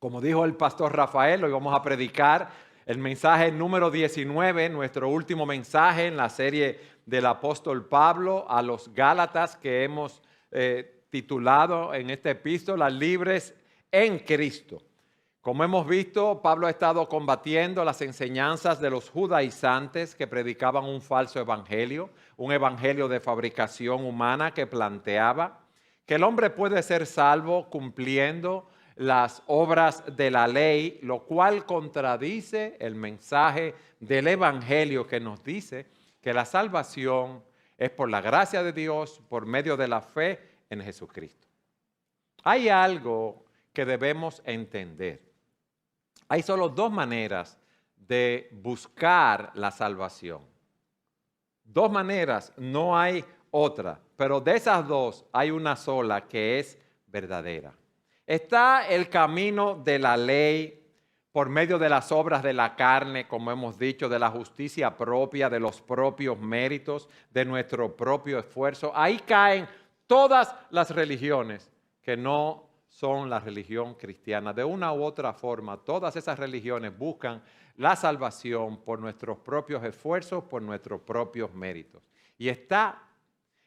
Como dijo el pastor Rafael, hoy vamos a predicar el mensaje número 19, nuestro último mensaje en la serie del apóstol Pablo a los Gálatas que hemos titulado en esta epístola Libres en Cristo. Como hemos visto, Pablo ha estado combatiendo las enseñanzas de los judaizantes que predicaban un falso evangelio, un evangelio de fabricación humana que planteaba que el hombre puede ser salvo cumpliendo las obras de la ley, lo cual contradice el mensaje del evangelio que nos dice que la salvación es por la gracia de Dios, por medio de la fe en Jesucristo. Hay algo que debemos entender. Hay solo dos maneras de buscar la salvación. Dos maneras, no hay otra, pero de esas dos hay una sola que es verdadera. Está el camino de la ley por medio de las obras de la carne, como hemos dicho, de la justicia propia, de los propios méritos, de nuestro propio esfuerzo. Ahí caen todas las religiones que no son la religión cristiana. De una u otra forma, todas esas religiones buscan la salvación por nuestros propios esfuerzos, por nuestros propios méritos. Y está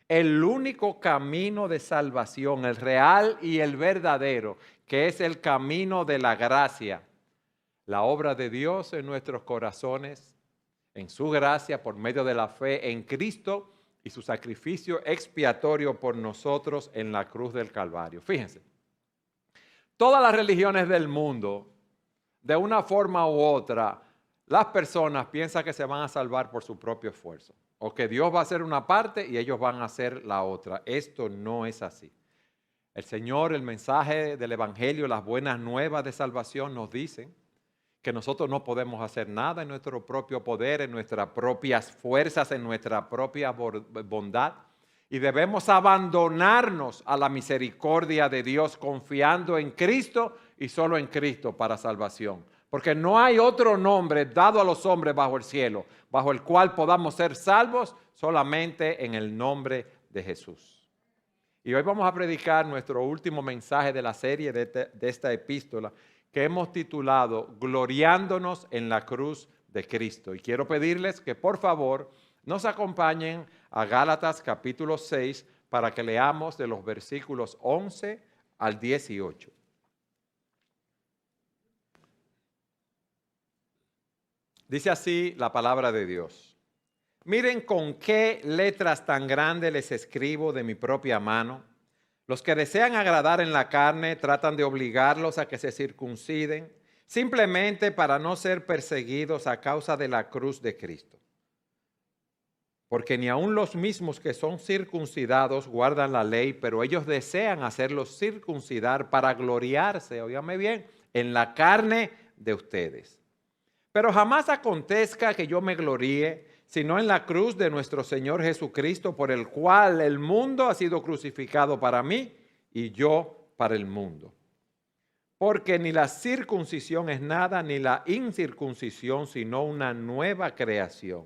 el único camino de salvación, el real y el verdadero, que es el camino de la gracia. La obra de Dios en nuestros corazones, en su gracia, por medio de la fe en Cristo y su sacrificio expiatorio por nosotros en la cruz del Calvario. Fíjense. Todas las religiones del mundo, de una forma u otra, las personas piensan que se van a salvar por su propio esfuerzo, o que Dios va a hacer una parte y ellos van a hacer la otra. Esto no es así. El Señor, el mensaje del Evangelio, las buenas nuevas de salvación nos dicen que nosotros no podemos hacer nada en nuestro propio poder, en nuestras propias fuerzas, en nuestra propia bondad. Y debemos abandonarnos a la misericordia de Dios confiando en Cristo y solo en Cristo para salvación. Porque no hay otro nombre dado a los hombres bajo el cielo, bajo el cual podamos ser salvos solamente en el nombre de Jesús. Y hoy vamos a predicar nuestro último mensaje de la serie de esta epístola que hemos titulado Gloriándonos en la cruz de Cristo. Y quiero pedirles que por favor nos acompañen a Gálatas capítulo 6 para que leamos de los versículos 11 al 18. Dice así la palabra de Dios. Miren con qué letras tan grandes les escribo de mi propia mano. Los que desean agradar en la carne tratan de obligarlos a que se circunciden, simplemente para no ser perseguidos a causa de la cruz de Cristo. Porque ni aun los mismos que son circuncidados guardan la ley, pero ellos desean hacerlos circuncidar para gloriarse, óigame bien, en la carne de ustedes. Pero jamás acontezca que yo me gloríe, sino en la cruz de nuestro Señor Jesucristo, por el cual el mundo ha sido crucificado para mí y yo para el mundo. Porque ni la circuncisión es nada, ni la incircuncisión, sino una nueva creación.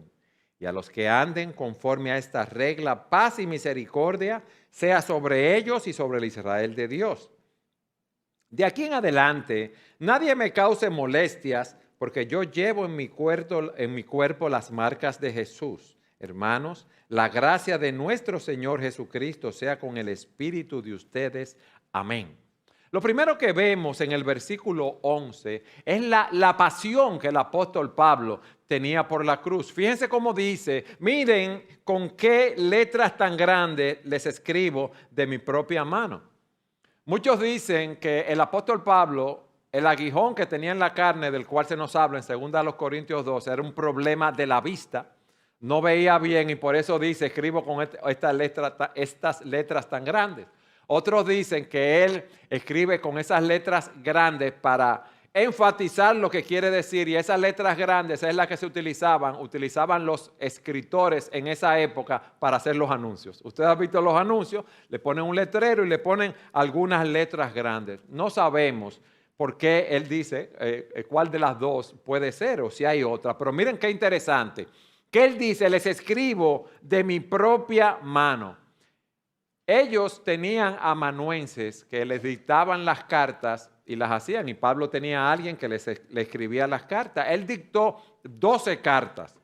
Y a los que anden conforme a esta regla, paz y misericordia sea sobre ellos y sobre el Israel de Dios. De aquí en adelante, nadie me cause molestias, porque yo llevo en mi cuerpo las marcas de Jesús. Hermanos, la gracia de nuestro Señor Jesucristo sea con el espíritu de ustedes. Amén. Lo primero que vemos en el versículo 11 es la pasión que el apóstol Pablo tenía por la cruz. Fíjense cómo dice, miren con qué letras tan grandes les escribo de mi propia mano. Muchos dicen que el apóstol Pablo, el aguijón que tenía en la carne, del cual se nos habla en 2 Corintios 12, era un problema de la vista. No veía bien y por eso dice, escribo con estas letras tan grandes. Otros dicen que él escribe con esas letras grandes para enfatizar lo que quiere decir, y esas letras grandes es las que se utilizaban los escritores en esa época para hacer los anuncios. Ustedes han visto los anuncios, le ponen un letrero y le ponen algunas letras grandes. No sabemos por qué él dice cuál de las dos puede ser o si hay otra, pero miren qué interesante, que él dice, les escribo de mi propia mano. Ellos tenían amanuenses que les dictaban las cartas y las hacían, y Pablo tenía a alguien que le escribía las cartas. Él dictó 12 cartas.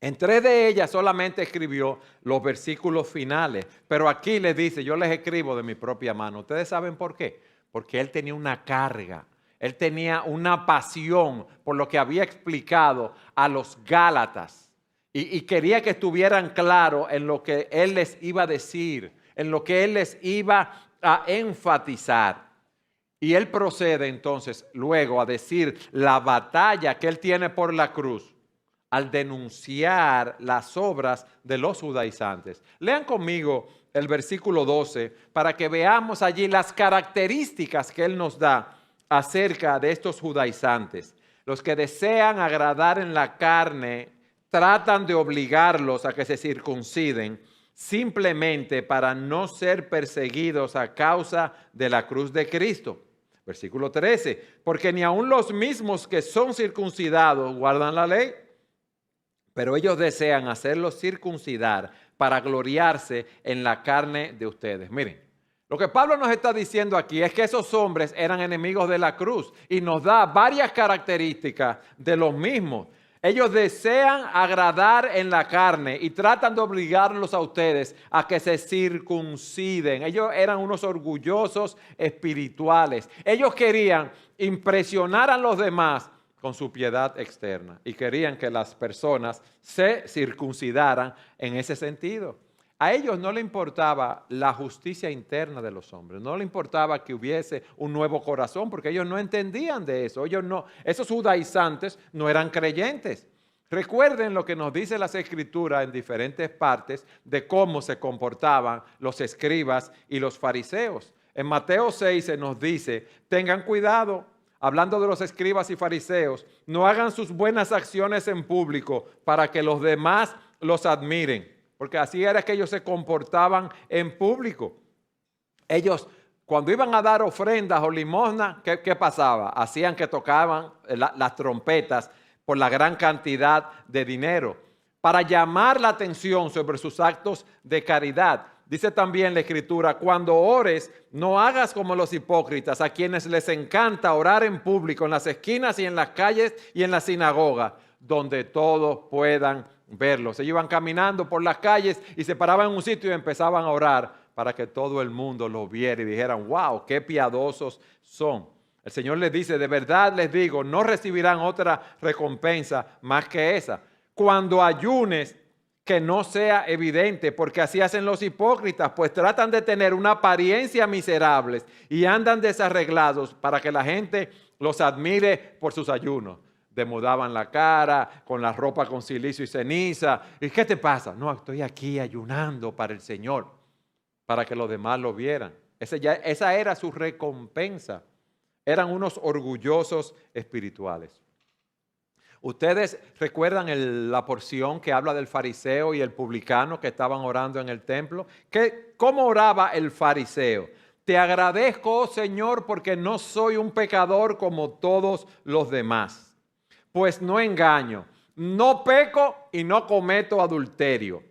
En 3 de ellas solamente escribió los versículos finales, pero aquí les dice, yo les escribo de mi propia mano. ¿Ustedes saben por qué? Porque él tenía una carga, él tenía una pasión por lo que había explicado a los Gálatas y quería que estuvieran claros en lo que él les iba a decir, en lo que él les iba a enfatizar. Y él procede entonces luego a decir la batalla que él tiene por la cruz, al denunciar las obras de los judaizantes. Lean conmigo el versículo 12 para que veamos allí las características que él nos da acerca de estos judaizantes. Los que desean agradar en la carne tratan de obligarlos a que se circunciden simplemente para no ser perseguidos a causa de la cruz de Cristo. Versículo 13, porque ni aun los mismos que son circuncidados guardan la ley, pero ellos desean hacerlos circuncidar para gloriarse en la carne de ustedes. Miren, lo que Pablo nos está diciendo aquí es que esos hombres eran enemigos de la cruz y nos da varias características de los mismos. Ellos desean agradar en la carne y tratan de obligarlos a ustedes a que se circunciden. Ellos eran unos orgullosos espirituales. Ellos querían impresionar a los demás con su piedad externa y querían que las personas se circuncidaran en ese sentido. A ellos no les importaba la justicia interna de los hombres, no les importaba que hubiese un nuevo corazón, porque ellos no entendían de eso. Esos judaizantes no eran creyentes. Recuerden lo que nos dice las Escrituras en diferentes partes de cómo se comportaban los escribas y los fariseos. En Mateo 6 se nos dice, tengan cuidado. Hablando de los escribas y fariseos, no hagan sus buenas acciones en público para que los demás los admiren, porque así era que ellos se comportaban en público. Ellos, cuando iban a dar ofrendas o limosna, ¿qué pasaba? Hacían que tocaban las trompetas por la gran cantidad de dinero, para llamar la atención sobre sus actos de caridad. Dice también la Escritura, cuando ores, no hagas como los hipócritas, a quienes les encanta orar en público, en las esquinas y en las calles y en la sinagoga, donde todos puedan verlos. Ellos iban caminando por las calles y se paraban en un sitio y empezaban a orar para que todo el mundo los viera y dijeran, wow, qué piadosos son. El Señor les dice, de verdad les digo, no recibirán otra recompensa más que esa. Cuando ayunes, que no sea evidente, porque así hacen los hipócritas, pues tratan de tener una apariencia miserable y andan desarreglados para que la gente los admire por sus ayunos. Demudaban la cara, con la ropa con silicio y ceniza. ¿Y qué te pasa? No, estoy aquí ayunando para el Señor, para que los demás lo vieran. Esa era su recompensa. Eran unos orgullosos espirituales. Ustedes recuerdan la porción que habla del fariseo y el publicano que estaban orando en el templo. ¿Cómo oraba el fariseo? Te agradezco, oh Señor, porque no soy un pecador como todos los demás. Pues no engaño, no peco y no cometo adulterio.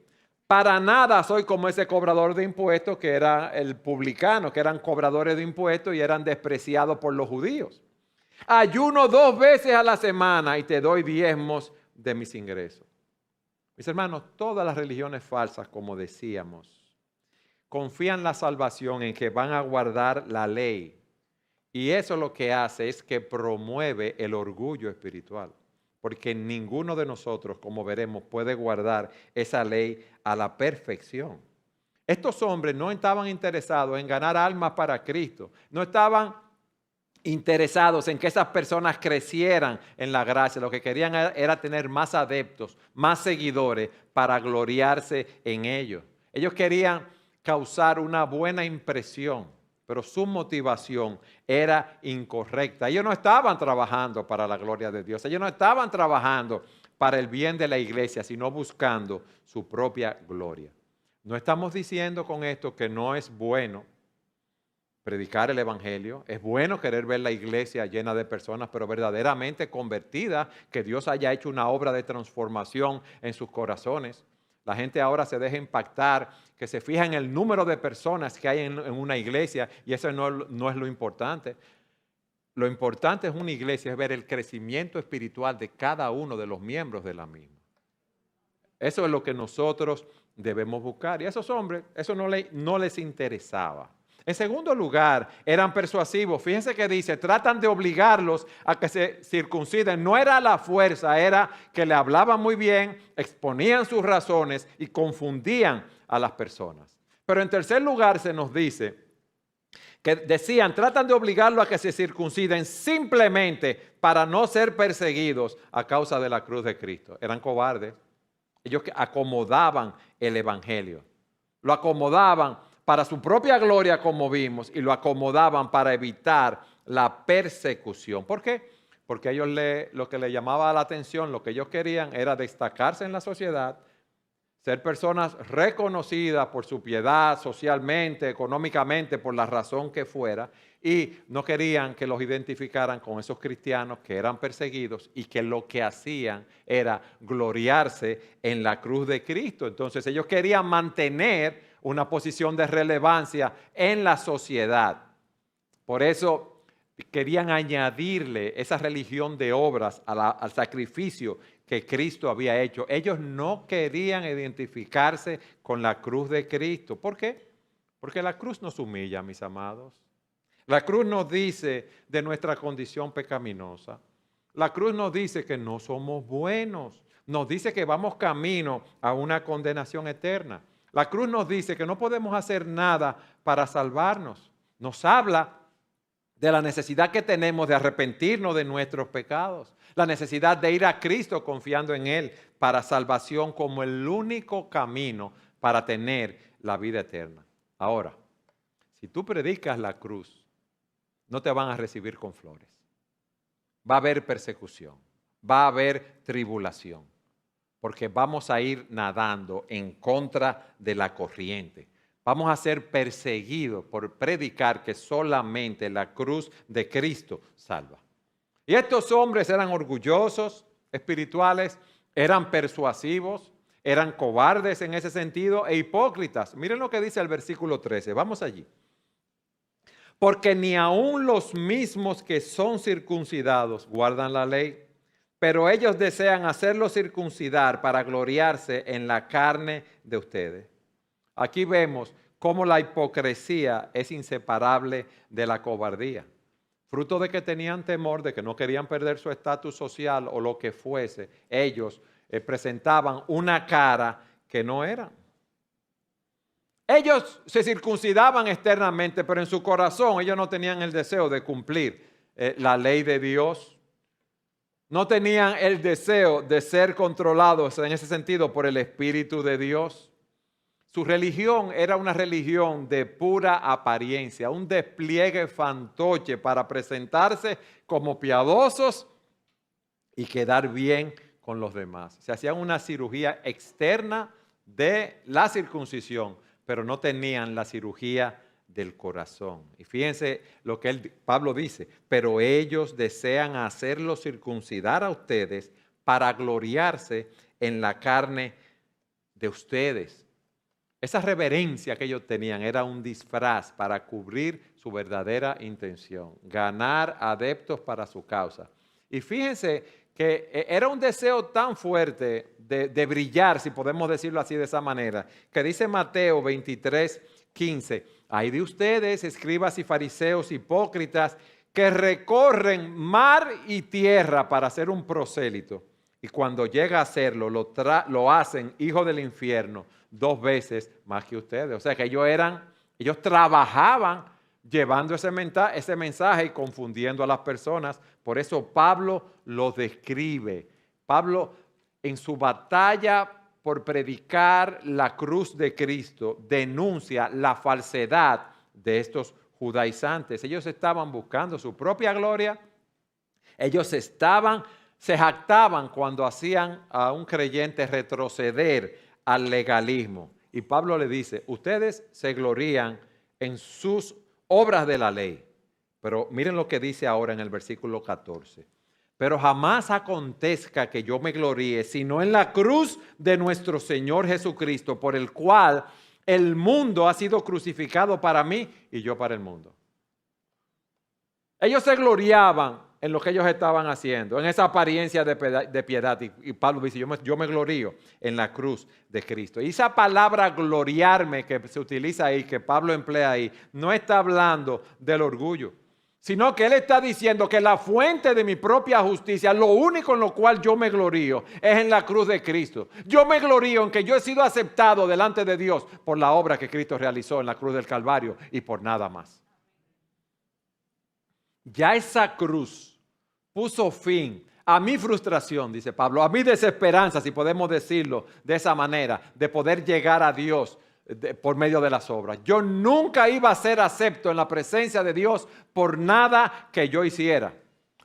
Para nada soy como ese cobrador de impuestos que era el publicano, que eran cobradores de impuestos y eran despreciados por los judíos. Ayuno 2 veces a la semana y te doy diezmos de mis ingresos. Mis hermanos, todas las religiones falsas, como decíamos, confían la salvación en que van a guardar la ley. Y eso lo que hace es que promueve el orgullo espiritual. Porque ninguno de nosotros, como veremos, puede guardar esa ley a la perfección. Estos hombres no estaban interesados en ganar almas para Cristo. No estaban interesados en que esas personas crecieran en la gracia. Lo que querían era tener más adeptos, más seguidores para gloriarse en ellos. Ellos querían causar una buena impresión, pero su motivación era incorrecta. Ellos no estaban trabajando para la gloria de Dios. Ellos no estaban trabajando para el bien de la iglesia, sino buscando su propia gloria. No estamos diciendo con esto que no es bueno predicar el evangelio. Es bueno querer ver la iglesia llena de personas, pero verdaderamente convertidas, que Dios haya hecho una obra de transformación en sus corazones. La gente ahora se deja impactar, que se fija en el número de personas que hay en una iglesia y eso no es lo importante. Lo importante es una iglesia, es ver el crecimiento espiritual de cada uno de los miembros de la misma. Eso es lo que nosotros debemos buscar. Y a esos hombres eso no les interesaba. En segundo lugar, eran persuasivos. Fíjense que dice, tratan de obligarlos a que se circunciden. No era la fuerza, era que le hablaban muy bien, exponían sus razones y confundían a las personas. Pero en tercer lugar se nos dice que decían, tratan de obligarlo a que se circunciden simplemente para no ser perseguidos a causa de la cruz de Cristo. Eran cobardes. Ellos acomodaban el evangelio. Lo acomodaban para su propia gloria, como vimos, y lo acomodaban para evitar la persecución. ¿Por qué? Porque ellos lo que les llamaba la atención, lo que ellos querían era destacarse en la sociedad, ser personas reconocidas por su piedad socialmente, económicamente, por la razón que fuera, y no querían que los identificaran con esos cristianos que eran perseguidos y que lo que hacían era gloriarse en la cruz de Cristo. Entonces ellos querían mantener una posición de relevancia en la sociedad. Por eso querían añadirle esa religión de obras al sacrificio que Cristo había hecho. Ellos no querían identificarse con la cruz de Cristo. ¿Por qué? Porque la cruz nos humilla, mis amados. La cruz nos dice de nuestra condición pecaminosa. La cruz nos dice que no somos buenos. Nos dice que vamos camino a una condenación eterna. La cruz nos dice que no podemos hacer nada para salvarnos. Nos habla de la necesidad que tenemos de arrepentirnos de nuestros pecados, la necesidad de ir a Cristo confiando en Él para salvación como el único camino para tener la vida eterna. Ahora, si tú predicas la cruz, no te van a recibir con flores. Va a haber persecución, va a haber tribulación, porque vamos a ir nadando en contra de la corriente. Vamos a ser perseguidos por predicar que solamente la cruz de Cristo salva. Y estos hombres eran orgullosos, espirituales, eran persuasivos, eran cobardes en ese sentido e hipócritas. Miren lo que dice el versículo 13, vamos allí. Porque ni aun los mismos que son circuncidados guardan la ley, pero ellos desean hacerlo circuncidar para gloriarse en la carne de ustedes. Aquí vemos cómo la hipocresía es inseparable de la cobardía. Fruto de que tenían temor, de que no querían perder su estatus social o lo que fuese, ellos presentaban una cara que no eran. Ellos se circuncidaban externamente, pero en su corazón ellos no tenían el deseo de cumplir la ley de Dios. No tenían el deseo de ser controlados en ese sentido por el Espíritu de Dios. Su religión era una religión de pura apariencia, un despliegue fantoche para presentarse como piadosos y quedar bien con los demás. Se hacían una cirugía externa de la circuncisión, pero no tenían la cirugía del corazón. Y fíjense lo que Pablo dice, pero ellos desean hacerlo circuncidar a ustedes para gloriarse en la carne de ustedes. Esa reverencia que ellos tenían era un disfraz para cubrir su verdadera intención, ganar adeptos para su causa. Y fíjense que era un deseo tan fuerte de brillar, si podemos decirlo así de esa manera, que dice Mateo 23:15, ay de ustedes, escribas y fariseos hipócritas, que recorren mar y tierra para hacer un prosélito, y cuando llega a hacerlo, lo hacen hijo del infierno 2 veces más que ustedes. O sea que ellos trabajaban llevando ese mensaje y confundiendo a las personas. Por eso Pablo lo describe. Pablo, en su batalla por predicar la cruz de Cristo, denuncia la falsedad de estos judaizantes. Ellos estaban buscando su propia gloria. Ellos se jactaban cuando hacían a un creyente retroceder al legalismo. Y Pablo le dice, ustedes se glorían en sus obras de la ley. Pero miren lo que dice ahora en el versículo 14. Pero jamás acontezca que yo me gloríe, sino en la cruz de nuestro Señor Jesucristo, por el cual el mundo ha sido crucificado para mí y yo para el mundo. Ellos se gloriaban en lo que ellos estaban haciendo, en esa apariencia de piedad. Y Pablo dice, yo me glorío en la cruz de Cristo. Y esa palabra gloriarme que se utiliza ahí, que Pablo emplea ahí, no está hablando del orgullo, sino que él está diciendo que la fuente de mi propia justicia, lo único en lo cual yo me glorío, es en la cruz de Cristo. Yo me glorío en que yo he sido aceptado delante de Dios por la obra que Cristo realizó en la cruz del Calvario y por nada más. Ya esa cruz puso fin a mi frustración, dice Pablo, a mi desesperanza, si podemos decirlo de esa manera, de poder llegar a Dios por medio de las obras. Yo nunca iba a ser acepto en la presencia de Dios por nada que yo hiciera,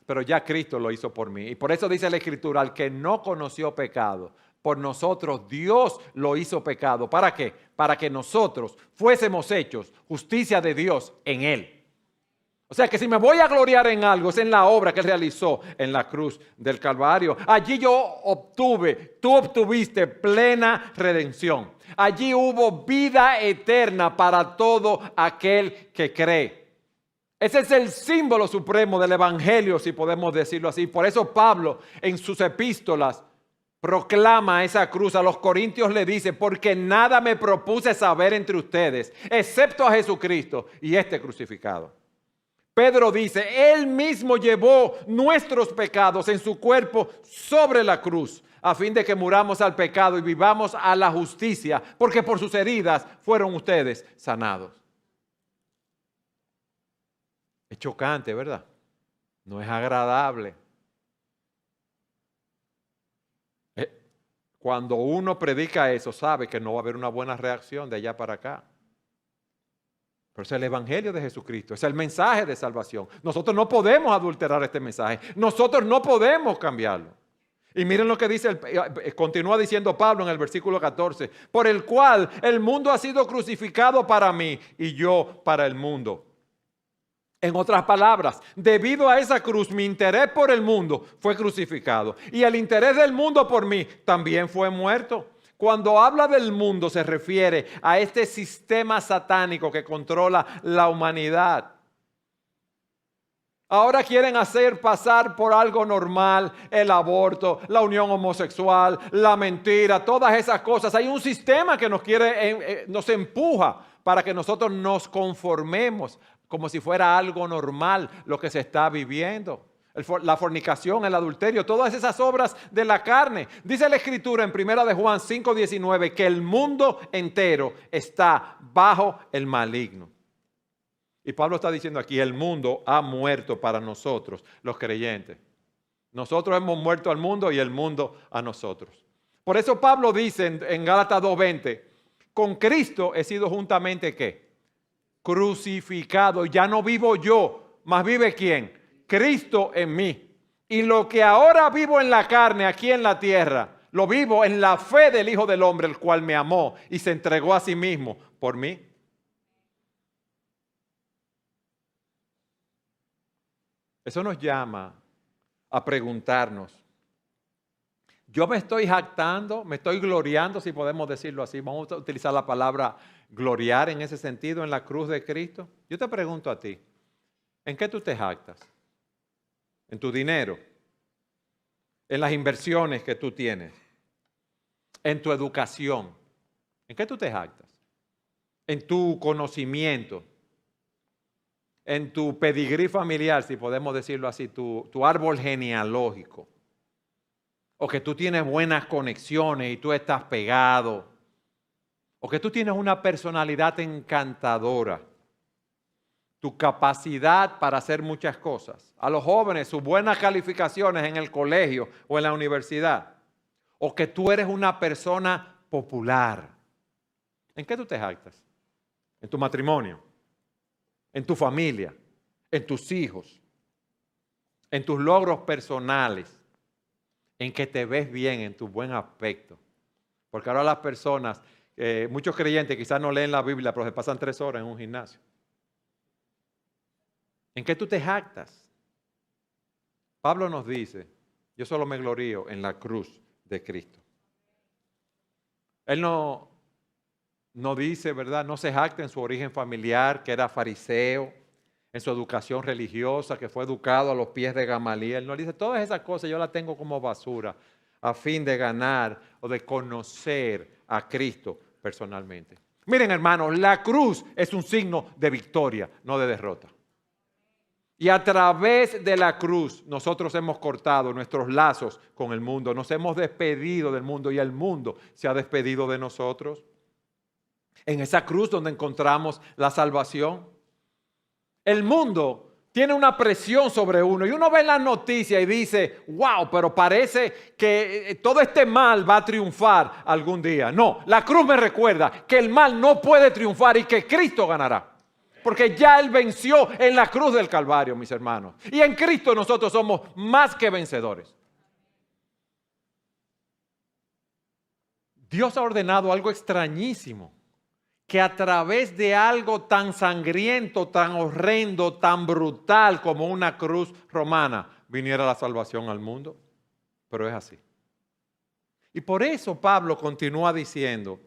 pero ya Cristo lo hizo por mí. Y por eso dice la Escritura, al que no conoció pecado, por nosotros Dios lo hizo pecado. ¿Para qué? Para que nosotros fuésemos hechos justicia de Dios en Él. O sea que si me voy a gloriar en algo, es en la obra que Él realizó en la cruz del Calvario. Allí tú obtuviste plena redención. Allí hubo vida eterna para todo aquel que cree. Ese es el símbolo supremo del Evangelio, si podemos decirlo así. Por eso Pablo en sus epístolas proclama esa cruz. A los corintios le dice, porque nada me propuse saber entre ustedes, excepto a Jesucristo y este crucificado. Pedro dice, Él mismo llevó nuestros pecados en su cuerpo sobre la cruz, a fin de que muramos al pecado y vivamos a la justicia, porque por sus heridas fueron ustedes sanados. Es chocante, ¿verdad? No es agradable. Cuando uno predica eso, sabe que no va a haber una buena reacción de allá para acá. Pero es el Evangelio de Jesucristo, es el mensaje de salvación. Nosotros no podemos adulterar este mensaje, nosotros no podemos cambiarlo. Y miren lo que dice, continúa diciendo Pablo en el versículo 14, por el cual el mundo ha sido crucificado para mí y yo para el mundo. En otras palabras, debido a esa cruz, mi interés por el mundo fue crucificado y el interés del mundo por mí también fue muerto. Cuando habla del mundo se refiere a este sistema satánico que controla la humanidad. Ahora quieren hacer pasar por algo normal el aborto, la unión homosexual, la mentira, todas esas cosas. Hay un sistema que nos empuja para que nosotros nos conformemos como si fuera algo normal lo que se está viviendo. La fornicación, el adulterio, todas esas obras de la carne. Dice la Escritura en 1 de Juan 5:19 que el mundo entero está bajo el maligno. Y Pablo está diciendo aquí, el mundo ha muerto para nosotros, los creyentes. Nosotros hemos muerto al mundo y el mundo a nosotros. Por eso Pablo dice en Gálatas 2:20, con Cristo he sido juntamente ¿qué? Crucificado. Ya no vivo yo, mas vive ¿quién? Cristo en mí. Y lo que ahora vivo en la carne, aquí en la tierra, lo vivo en la fe del Hijo del Hombre, el cual me amó y se entregó a sí mismo por mí. Eso nos llama a preguntarnos, yo me estoy jactando, me estoy gloriando, si podemos decirlo así, vamos a utilizar la palabra gloriar en ese sentido en la cruz de Cristo. Yo te pregunto a ti, ¿en qué tú te jactas? ¿En tu dinero? ¿En las inversiones que tú tienes? ¿En tu educación? ¿En qué tú te jactas? ¿En tu conocimiento? ¿En tu pedigrí familiar, si podemos decirlo así, tu árbol genealógico? ¿O que tú tienes buenas conexiones y tú estás pegado? ¿O que tú tienes una personalidad encantadora? Tu capacidad para hacer muchas cosas. A los jóvenes, sus buenas calificaciones en el colegio o en la universidad. O que tú eres una persona popular. ¿En qué tú te jactas? ¿En tu matrimonio? ¿En tu familia? ¿En tus hijos? ¿En tus logros personales? ¿En que te ves bien, en tu buen aspecto? Porque ahora las personas, muchos creyentes quizás no leen la Biblia, pero se pasan 3 horas en un gimnasio. ¿En qué tú te jactas? Pablo nos dice, yo solo me glorío en la cruz de Cristo. Él no dice, ¿verdad? No se jacta en su origen familiar, que era fariseo, en su educación religiosa, que fue educado a los pies de Gamaliel. No dice, todas esas cosas yo las tengo como basura a fin de ganar o de conocer a Cristo personalmente. Miren, hermanos, la cruz es un signo de victoria, no de derrota. Y a través de la cruz nosotros hemos cortado nuestros lazos con el mundo, nos hemos despedido del mundo y el mundo se ha despedido de nosotros. En esa cruz donde encontramos la salvación. El mundo tiene una presión sobre uno y uno ve las noticias y dice, wow, pero parece que todo este mal va a triunfar algún día. No, la cruz me recuerda que el mal no puede triunfar y que Cristo ganará. Porque ya Él venció en la cruz del Calvario, mis hermanos. Y en Cristo nosotros somos más que vencedores. Dios ha ordenado algo extrañísimo. Que a través de algo tan sangriento, tan horrendo, tan brutal como una cruz romana, viniera la salvación al mundo. Pero es así. Y por eso Pablo continúa diciendo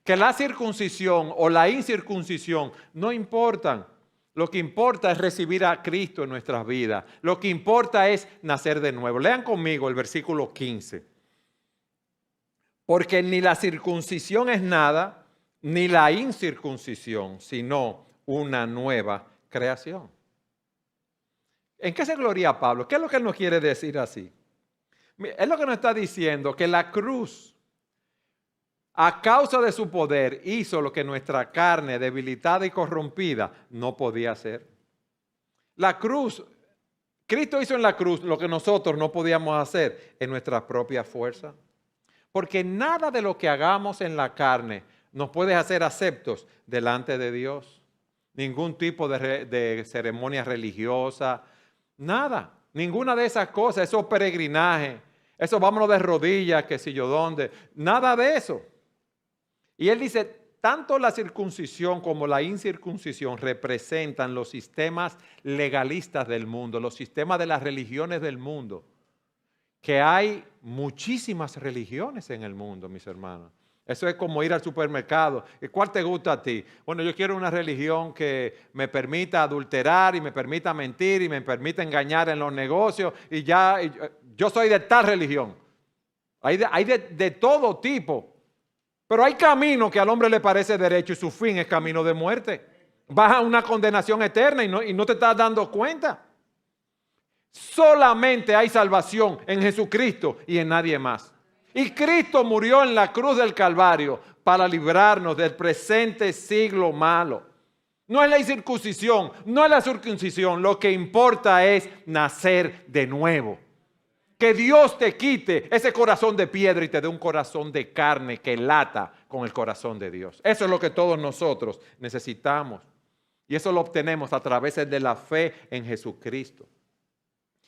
que la circuncisión o la incircuncisión no importan. Lo que importa es recibir a Cristo en nuestras vidas. Lo que importa es nacer de nuevo. Lean conmigo el versículo 15. Porque ni la circuncisión es nada, ni la incircuncisión, sino una nueva creación. ¿En qué se gloria Pablo? ¿Qué es lo que él nos quiere decir así? Es lo que nos está diciendo, que la cruz, a causa de su poder, hizo lo que nuestra carne debilitada y corrompida no podía hacer. La cruz, Cristo hizo en la cruz lo que nosotros no podíamos hacer en nuestras propias fuerzas. Porque nada de lo que hagamos en la carne nos puede hacer aceptos delante de Dios. Ningún tipo de ceremonia religiosa, nada. Ninguna de esas cosas, esos peregrinajes, esos vámonos de rodillas, que si yo dónde, nada de eso. Y él dice, tanto la circuncisión como la incircuncisión representan los sistemas legalistas del mundo, los sistemas de las religiones del mundo. Que hay muchísimas religiones en el mundo, mis hermanos. Eso es como ir al supermercado. ¿Y cuál te gusta a ti? Bueno, yo quiero una religión que me permita adulterar y me permita mentir y me permita engañar en los negocios. Y yo soy de tal religión. Hay de todo tipo. Pero hay camino que al hombre le parece derecho y su fin es camino de muerte. Vas a una condenación eterna y no te estás dando cuenta. Solamente hay salvación en Jesucristo y en nadie más. Y Cristo murió en la cruz del Calvario para librarnos del presente siglo malo. No es la incircuncisión, no es la circuncisión. Lo que importa es nacer de nuevo. Que Dios te quite ese corazón de piedra y te dé un corazón de carne que lata con el corazón de Dios. Eso es lo que todos nosotros necesitamos. Y eso lo obtenemos a través de la fe en Jesucristo.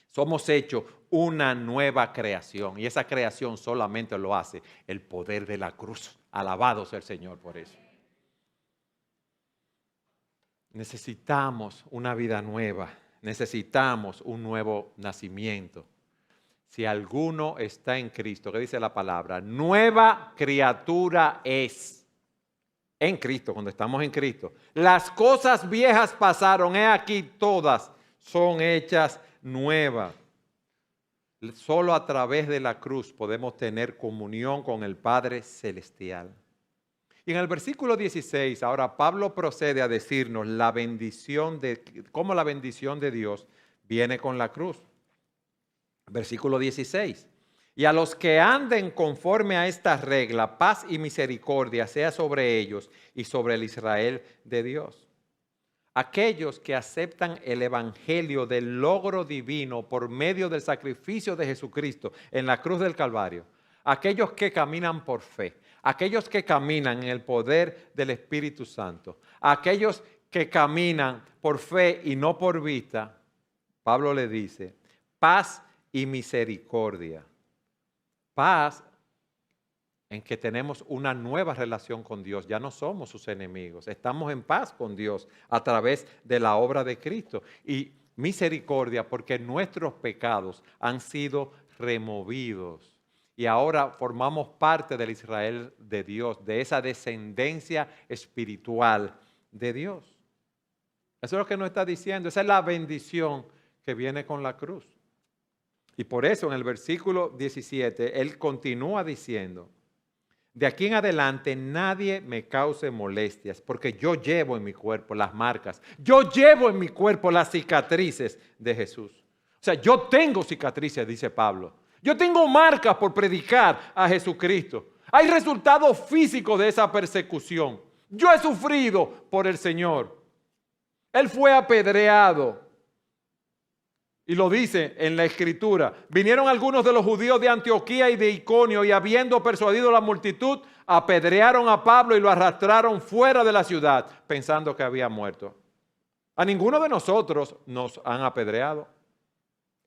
Somos hechos una nueva creación y esa creación solamente lo hace el poder de la cruz. Alabado sea el Señor por eso. Necesitamos una vida nueva, necesitamos un nuevo nacimiento. Si alguno está en Cristo, ¿qué dice la palabra? Nueva criatura es. En Cristo, cuando estamos en Cristo. Las cosas viejas pasaron, he aquí todas son hechas nuevas. Solo a través de la cruz podemos tener comunión con el Padre Celestial. Y en el versículo 16, ahora Pablo procede a decirnos cómo la bendición de Dios viene con la cruz. Versículo 16. Y a los que anden conforme a esta regla, paz y misericordia sea sobre ellos y sobre el Israel de Dios. Aquellos que aceptan el evangelio del logro divino por medio del sacrificio de Jesucristo en la cruz del Calvario, aquellos que caminan por fe, aquellos que caminan en el poder del Espíritu Santo, aquellos que caminan por fe y no por vista, Pablo le dice, paz y misericordia. Paz en que tenemos una nueva relación con Dios. Ya no somos sus enemigos. Estamos en paz con Dios a través de la obra de Cristo. Y misericordia porque nuestros pecados han sido removidos. Y ahora formamos parte del Israel de Dios, de esa descendencia espiritual de Dios. Eso es lo que nos está diciendo. Esa es la bendición que viene con la cruz. Y por eso en el versículo 17, Él continúa diciendo, de aquí en adelante nadie me cause molestias, porque yo llevo en mi cuerpo las marcas, yo llevo en mi cuerpo las cicatrices de Jesús. O sea, yo tengo cicatrices, dice Pablo. Yo tengo marcas por predicar a Jesucristo. Hay resultados físicos de esa persecución. Yo he sufrido por el Señor. Él fue apedreado. Y lo dice en la Escritura. Vinieron algunos de los judíos de Antioquía y de Iconio y habiendo persuadido a la multitud, apedrearon a Pablo y lo arrastraron fuera de la ciudad pensando que había muerto. A ninguno de nosotros nos han apedreado.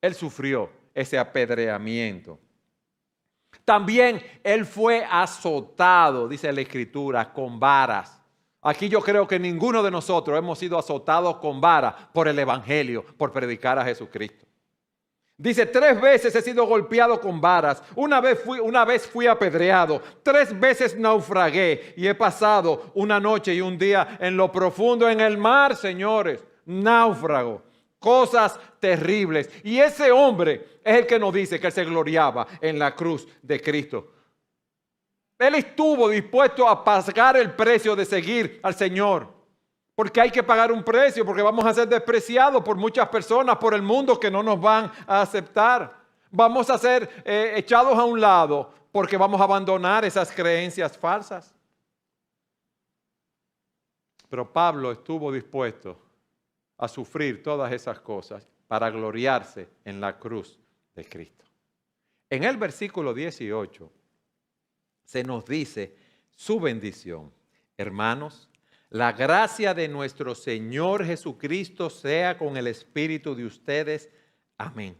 Él sufrió ese apedreamiento. También él fue azotado, dice la Escritura, con varas. Aquí yo creo que ninguno de nosotros hemos sido azotados con varas por el Evangelio, por predicar a Jesucristo. Dice, 3 veces he sido golpeado con varas, una vez fui apedreado, 3 veces naufragué y he pasado una noche y un día en lo profundo en el mar, señores, náufrago. Cosas terribles. Y ese hombre es el que nos dice que él se gloriaba en la cruz de Cristo. Él estuvo dispuesto a pagar el precio de seguir al Señor. Porque hay que pagar un precio, porque vamos a ser despreciados por muchas personas, por el mundo que no nos van a aceptar. Vamos a ser echados a un lado porque vamos a abandonar esas creencias falsas. Pero Pablo estuvo dispuesto a sufrir todas esas cosas para gloriarse en la cruz de Cristo. En el versículo 18 se nos dice su bendición. Hermanos, la gracia de nuestro Señor Jesucristo sea con el espíritu de ustedes. Amén.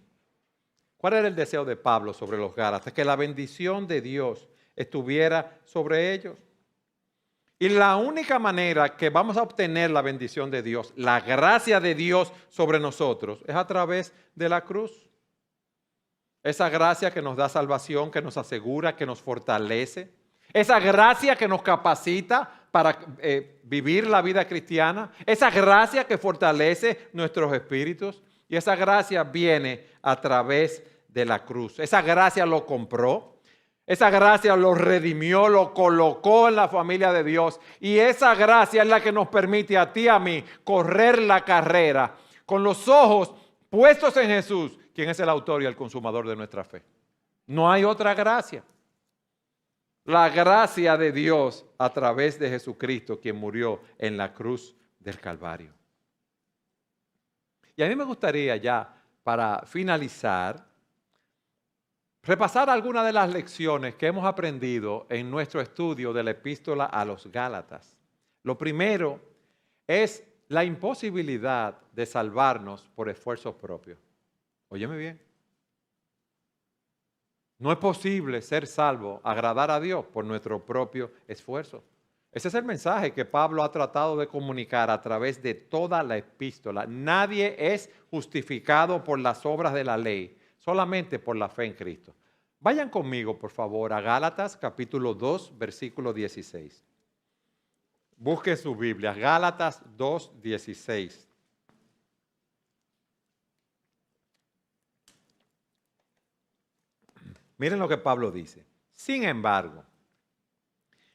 ¿Cuál era el deseo de Pablo sobre los Gálatas? Que la bendición de Dios estuviera sobre ellos. Y la única manera que vamos a obtener la bendición de Dios, la gracia de Dios sobre nosotros, es a través de la cruz. Esa gracia que nos da salvación, que nos asegura, que nos fortalece. Esa gracia que nos capacita para vivir la vida cristiana. Esa gracia que fortalece nuestros espíritus. Y esa gracia viene a través de la cruz. Esa gracia lo compró. Esa gracia lo redimió, lo colocó en la familia de Dios. Y esa gracia es la que nos permite a ti y a mí correr la carrera con los ojos puestos en Jesús, quien es el autor y el consumador de nuestra fe. No hay otra gracia. La gracia de Dios a través de Jesucristo, quien murió en la cruz del Calvario. Y a mí me gustaría ya, para finalizar, repasar algunas de las lecciones que hemos aprendido en nuestro estudio de la epístola a los Gálatas. Lo primero es la imposibilidad de salvarnos por esfuerzos propios. Óyeme bien. No es posible ser salvo, agradar a Dios por nuestro propio esfuerzo. Ese es el mensaje que Pablo ha tratado de comunicar a través de toda la epístola. Nadie es justificado por las obras de la ley, solamente por la fe en Cristo. Vayan conmigo, por favor, a Gálatas capítulo 2, versículo 16. Busquen su Biblia, Gálatas 2, 16. Miren lo que Pablo dice. Sin embargo,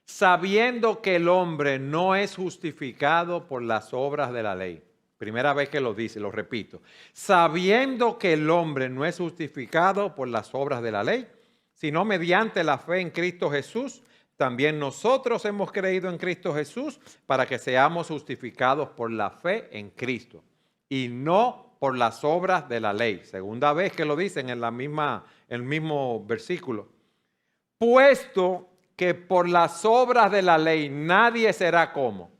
sabiendo que el hombre no es justificado por las obras de la ley. Primera vez que lo dice, lo repito. Sabiendo que el hombre no es justificado por las obras de la ley, sino mediante la fe en Cristo Jesús, también nosotros hemos creído en Cristo Jesús para que seamos justificados por la fe en Cristo y no por las obras de la ley. Segunda vez que lo dicen en el mismo versículo. Puesto que por las obras de la ley nadie será como.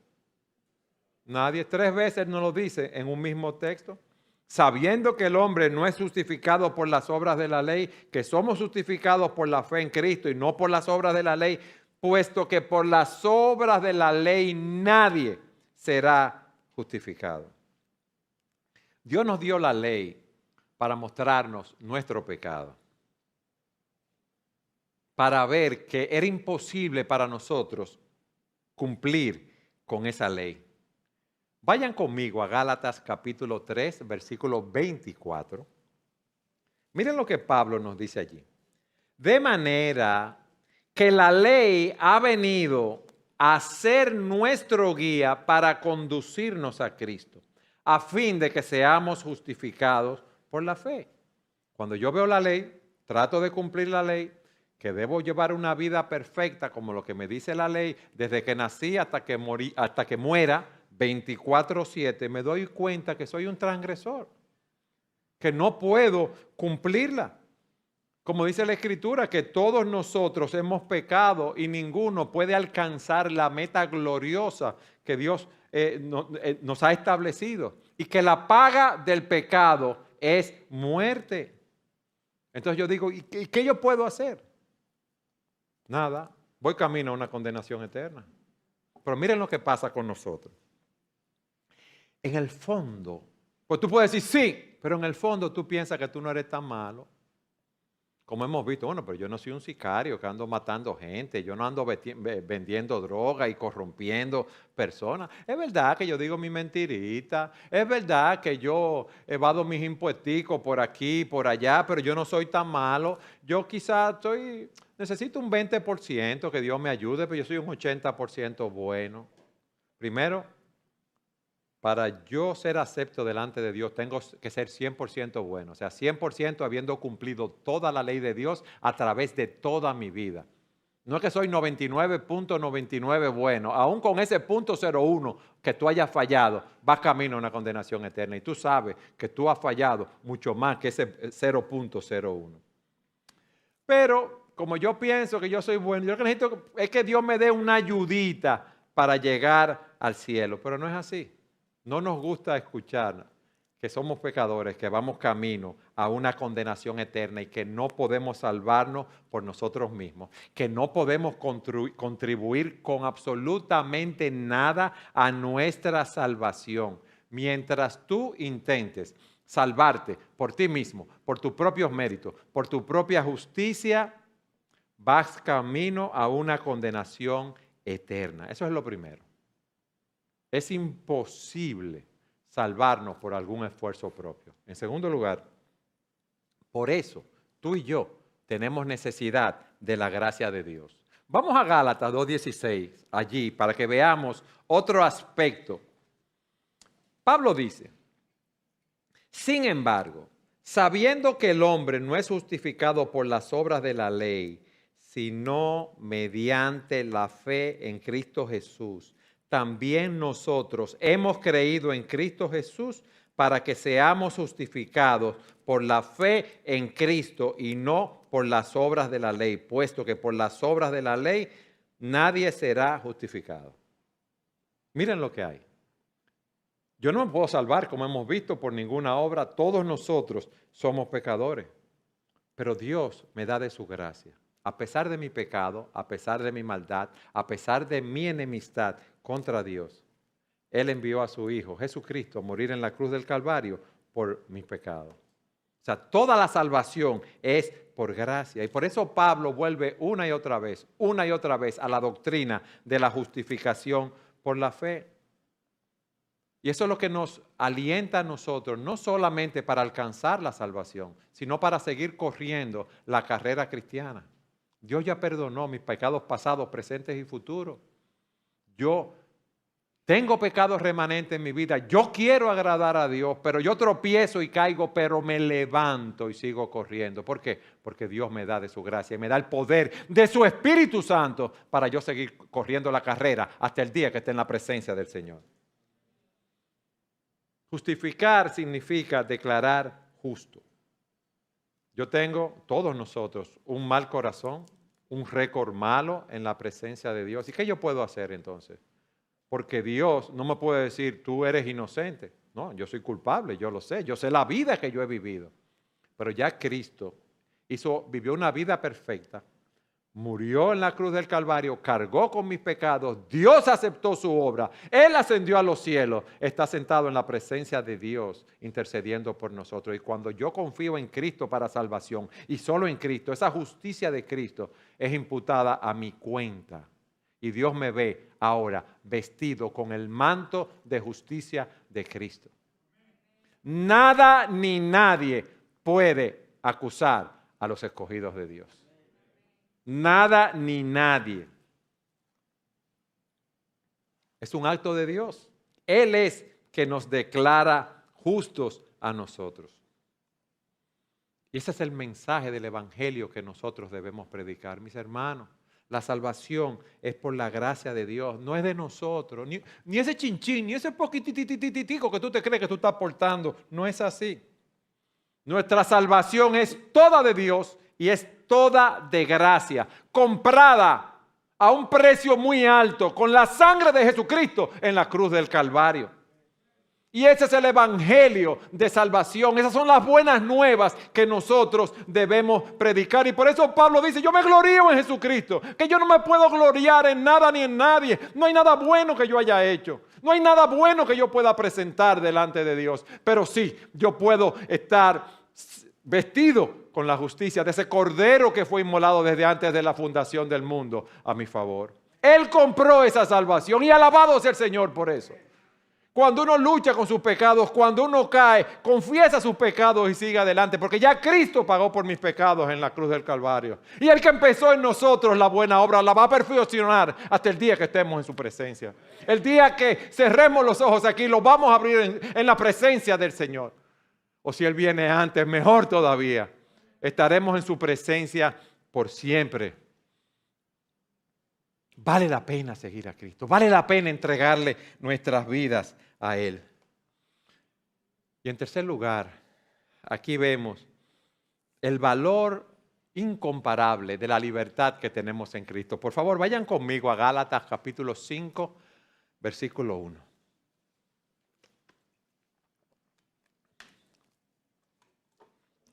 Nadie, 3 veces nos lo dice en un mismo texto. Sabiendo que el hombre no es justificado por las obras de la ley, que somos justificados por la fe en Cristo y no por las obras de la ley, puesto que por las obras de la ley nadie será justificado. Dios nos dio la ley para mostrarnos nuestro pecado, para ver que era imposible para nosotros cumplir con esa ley. Vayan conmigo a Gálatas capítulo 3, versículo 24. Miren lo que Pablo nos dice allí. De manera que la ley ha venido a ser nuestro guía para conducirnos a Cristo, a fin de que seamos justificados por la fe. Cuando yo veo la ley, trato de cumplir la ley, que debo llevar una vida perfecta como lo que me dice la ley, desde que nací hasta que muera, 24/7, me doy cuenta que soy un transgresor, que no puedo cumplirla. Como dice la Escritura, que todos nosotros hemos pecado y ninguno puede alcanzar la meta gloriosa que Dios nos ha establecido. Y que la paga del pecado es muerte. Entonces yo digo, ¿y qué yo puedo hacer? Nada, voy camino a una condenación eterna. Pero miren lo que pasa con nosotros. En el fondo, pues tú puedes decir sí, pero en el fondo tú piensas que tú no eres tan malo. Como hemos visto, bueno, pero yo no soy un sicario que ando matando gente, yo no ando vendiendo droga y corrompiendo personas. Es verdad que yo digo mi mentirita, es verdad que yo evado mis impuesticos por aquí, por allá, pero yo no soy tan malo. Yo quizás necesito un 20% que Dios me ayude, pero yo soy un 80% bueno. Primero, para yo ser acepto delante de Dios, tengo que ser 100% bueno. O sea, 100% habiendo cumplido toda la ley de Dios a través de toda mi vida. No es que soy 99.99 bueno. Aún con ese 0.01 que tú hayas fallado, vas camino a una condenación eterna. Y tú sabes que tú has fallado mucho más que ese 0.01. Pero como yo pienso que yo soy bueno, yo lo que necesito es que Dios me dé una ayudita para llegar al cielo. Pero no es así. No nos gusta escuchar que somos pecadores, que vamos camino a una condenación eterna y que no podemos salvarnos por nosotros mismos, que no podemos contribuir con absolutamente nada a nuestra salvación. Mientras tú intentes salvarte por ti mismo, por tus propios méritos, por tu propia justicia, vas camino a una condenación eterna. Eso es lo primero. Es imposible salvarnos por algún esfuerzo propio. En segundo lugar, por eso tú y yo tenemos necesidad de la gracia de Dios. Vamos a Gálatas 2:16, allí, para que veamos otro aspecto. Pablo dice, sin embargo, sabiendo que el hombre no es justificado por las obras de la ley, sino mediante la fe en Cristo Jesús, también nosotros hemos creído en Cristo Jesús para que seamos justificados por la fe en Cristo y no por las obras de la ley, puesto que por las obras de la ley nadie será justificado. Miren lo que hay. Yo no me puedo salvar, como hemos visto, por ninguna obra. Todos nosotros somos pecadores, pero Dios me da de su gracia. A pesar de mi pecado, a pesar de mi maldad, a pesar de mi enemistad contra Dios, Él envió a su Hijo Jesucristo a morir en la cruz del Calvario por mis pecados. O sea, toda la salvación es por gracia. Y por eso Pablo vuelve una y otra vez a la doctrina de la justificación por la fe. Y eso es lo que nos alienta a nosotros, no solamente para alcanzar la salvación, sino para seguir corriendo la carrera cristiana. Dios ya perdonó mis pecados pasados, presentes y futuros. Yo tengo pecados remanentes en mi vida. Yo quiero agradar a Dios, pero yo tropiezo y caigo, pero me levanto y sigo corriendo. ¿Por qué? Porque Dios me da de su gracia y me da el poder de su Espíritu Santo para yo seguir corriendo la carrera hasta el día que esté en la presencia del Señor. Justificar significa declarar justo. Yo tengo, todos nosotros, un mal corazón, un récord malo en la presencia de Dios. ¿Y qué yo puedo hacer entonces? Porque Dios no me puede decir, tú eres inocente. No, yo soy culpable, yo lo sé. Yo sé la vida que yo he vivido. Pero ya Cristo vivió una vida perfecta murió en la cruz del Calvario, cargó con mis pecados, Dios aceptó su obra, Él ascendió a los cielos, está sentado en la presencia de Dios intercediendo por nosotros. Y cuando yo confío en Cristo para salvación y solo en Cristo, esa justicia de Cristo es imputada a mi cuenta. Y Dios me ve ahora vestido con el manto de justicia de Cristo. Nada ni nadie puede acusar a los escogidos de Dios. Nada ni nadie. Es un acto de Dios. Él es que nos declara justos a nosotros. Y ese es el mensaje del Evangelio que nosotros debemos predicar, mis hermanos. La salvación es por la gracia de Dios, no es de nosotros, ni ese chinchín, ni ese poquitititico que tú te crees que tú estás aportando. No es así. Nuestra salvación es toda de Dios y es toda de gracia, comprada a un precio muy alto con la sangre de Jesucristo en la cruz del Calvario. Y ese es el evangelio de salvación. Esas son las buenas nuevas que nosotros debemos predicar. Y por eso Pablo dice, yo me glorío en Jesucristo, que yo no me puedo gloriar en nada ni en nadie. No hay nada bueno que yo haya hecho. No hay nada bueno que yo pueda presentar delante de Dios. Pero sí, yo puedo estar vestido con la justicia de ese cordero que fue inmolado desde antes de la fundación del mundo a mi favor. Él compró esa salvación y alabado sea el Señor por eso. Cuando uno lucha con sus pecados, cuando uno cae, confiesa sus pecados y sigue adelante, porque ya Cristo pagó por mis pecados en la cruz del Calvario. Y el que empezó en nosotros la buena obra la va a perfeccionar hasta el día que estemos en su presencia. El día que cerremos los ojos aquí, los vamos a abrir en la presencia del Señor. O si Él viene antes, mejor todavía. Estaremos en su presencia por siempre. Vale la pena seguir a Cristo. Vale la pena entregarle nuestras vidas a Él. Y en tercer lugar, aquí vemos el valor incomparable de la libertad que tenemos en Cristo. Por favor, vayan conmigo a Gálatas capítulo 5, versículo 1.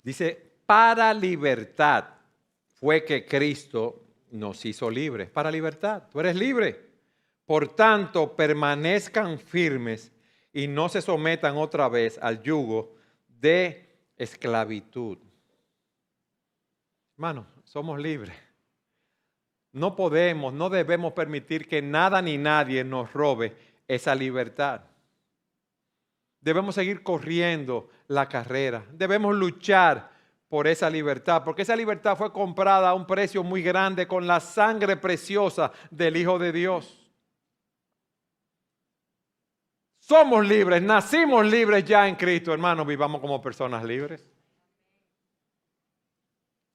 Dice, para libertad fue que Cristo nos hizo libres. Para libertad, tú eres libre. Por tanto, permanezcan firmes y no se sometan otra vez al yugo de esclavitud. Hermanos, somos libres. No podemos, no debemos permitir que nada ni nadie nos robe esa libertad. Debemos seguir corriendo la carrera. Debemos luchar por esa libertad, porque esa libertad fue comprada a un precio muy grande con la sangre preciosa del Hijo de Dios. Somos libres, nacimos libres ya en Cristo, hermanos, vivamos como personas libres.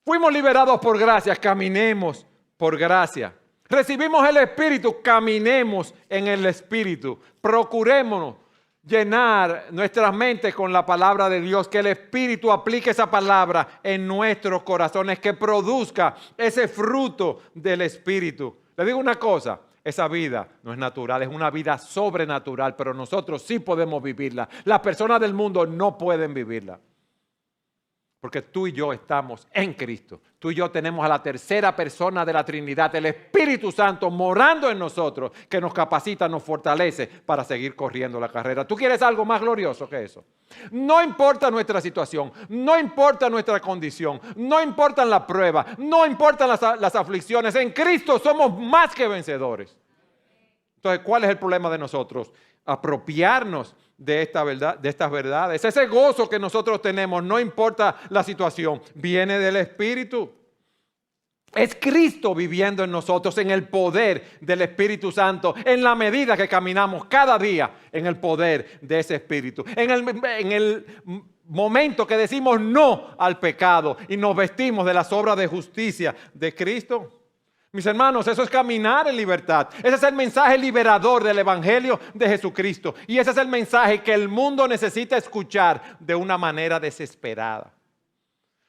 Fuimos liberados por gracia, caminemos por gracia. Recibimos el Espíritu, caminemos en el Espíritu. Procurémonos llenar nuestras mentes con la palabra de Dios, que el Espíritu aplique esa palabra en nuestros corazones, que produzca ese fruto del Espíritu. Le digo una cosa, esa vida no es natural, es una vida sobrenatural, pero nosotros sí podemos vivirla. Las personas del mundo no pueden vivirla. Porque tú y yo estamos en Cristo. Tú y yo tenemos a la tercera persona de la Trinidad, el Espíritu Santo, morando en nosotros, que nos capacita, nos fortalece para seguir corriendo la carrera. ¿Tú quieres algo más glorioso que eso? No importa nuestra situación, no importa nuestra condición, no importan las pruebas, no importan las aflicciones. En Cristo somos más que vencedores. Entonces, ¿cuál es el problema de nosotros? Apropiarnos de esta verdad, de estas verdades. Ese gozo que nosotros tenemos, no importa la situación, viene del Espíritu. Es Cristo viviendo en nosotros, en el poder del Espíritu Santo, en la medida que caminamos cada día en el poder de ese Espíritu. En el momento que decimos no al pecado y nos vestimos de las obras de justicia de Cristo. Mis hermanos, eso es caminar en libertad. Ese es el mensaje liberador del Evangelio de Jesucristo. Y ese es el mensaje que el mundo necesita escuchar de una manera desesperada.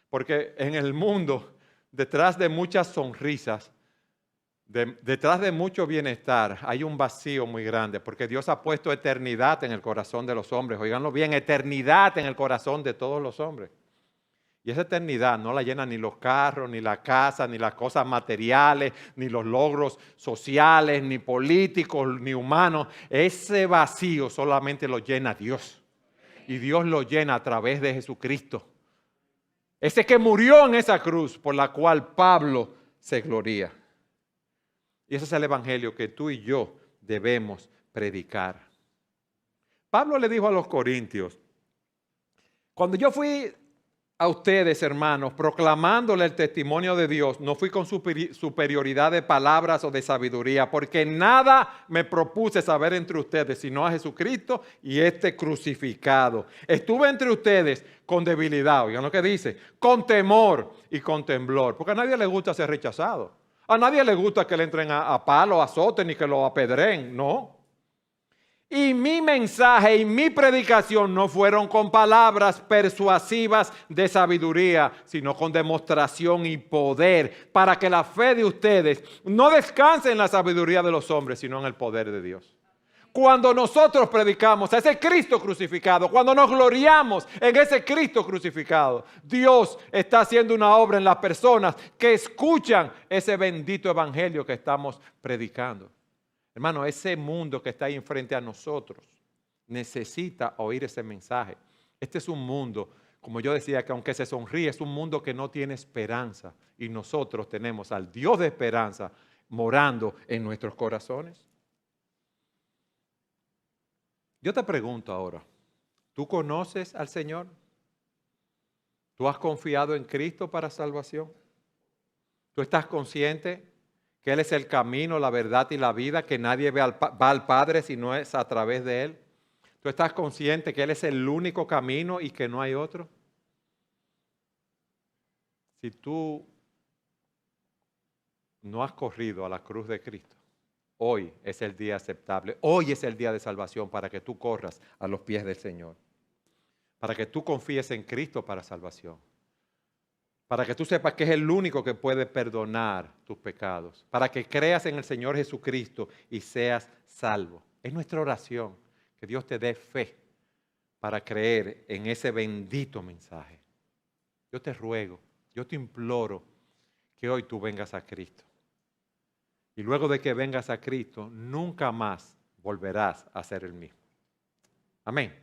Porque en el mundo, detrás de muchas sonrisas, detrás de mucho bienestar, hay un vacío muy grande. Porque Dios ha puesto eternidad en el corazón de los hombres. Óiganlo bien, eternidad en el corazón de todos los hombres. Y esa eternidad no la llena ni los carros, ni la casa, ni las cosas materiales, ni los logros sociales, ni políticos, ni humanos. Ese vacío solamente lo llena Dios. Y Dios lo llena a través de Jesucristo. Ese que murió en esa cruz por la cual Pablo se gloría. Y ese es el evangelio que tú y yo debemos predicar. Pablo le dijo a los corintios, cuando yo fui a ustedes, hermanos, proclamándole el testimonio de Dios, no fui con superioridad de palabras o de sabiduría, porque nada me propuse saber entre ustedes, sino a Jesucristo y este crucificado. Estuve entre ustedes con debilidad, oigan lo que dice, con temor y con temblor, porque a nadie le gusta ser rechazado. A nadie le gusta que le entren a palo, azoten ni que lo apedreen, no. Y mi mensaje y mi predicación no fueron con palabras persuasivas de sabiduría, sino con demostración y poder, para que la fe de ustedes no descanse en la sabiduría de los hombres, sino en el poder de Dios. Cuando nosotros predicamos a ese Cristo crucificado, cuando nos gloriamos en ese Cristo crucificado, Dios está haciendo una obra en las personas que escuchan ese bendito evangelio que estamos predicando. Hermano, ese mundo que está ahí enfrente a nosotros necesita oír ese mensaje. Este es un mundo, como yo decía, que aunque se sonríe, es un mundo que no tiene esperanza. Y nosotros tenemos al Dios de esperanza morando en nuestros corazones. Yo te pregunto ahora, ¿tú conoces al Señor? ¿Tú has confiado en Cristo para salvación? ¿Tú estás consciente que Él es el camino, la verdad y la vida, que nadie va al Padre si no es a través de Él? ¿Tú estás consciente que Él es el único camino y que no hay otro? Si tú no has corrido a la cruz de Cristo, hoy es el día aceptable, hoy es el día de salvación para que tú corras a los pies del Señor, para que tú confíes en Cristo para salvación. Para que tú sepas que es el único que puede perdonar tus pecados. Para que creas en el Señor Jesucristo y seas salvo. Es nuestra oración que Dios te dé fe para creer en ese bendito mensaje. Yo te ruego, yo te imploro que hoy tú vengas a Cristo. Y luego de que vengas a Cristo, nunca más volverás a ser el mismo. Amén.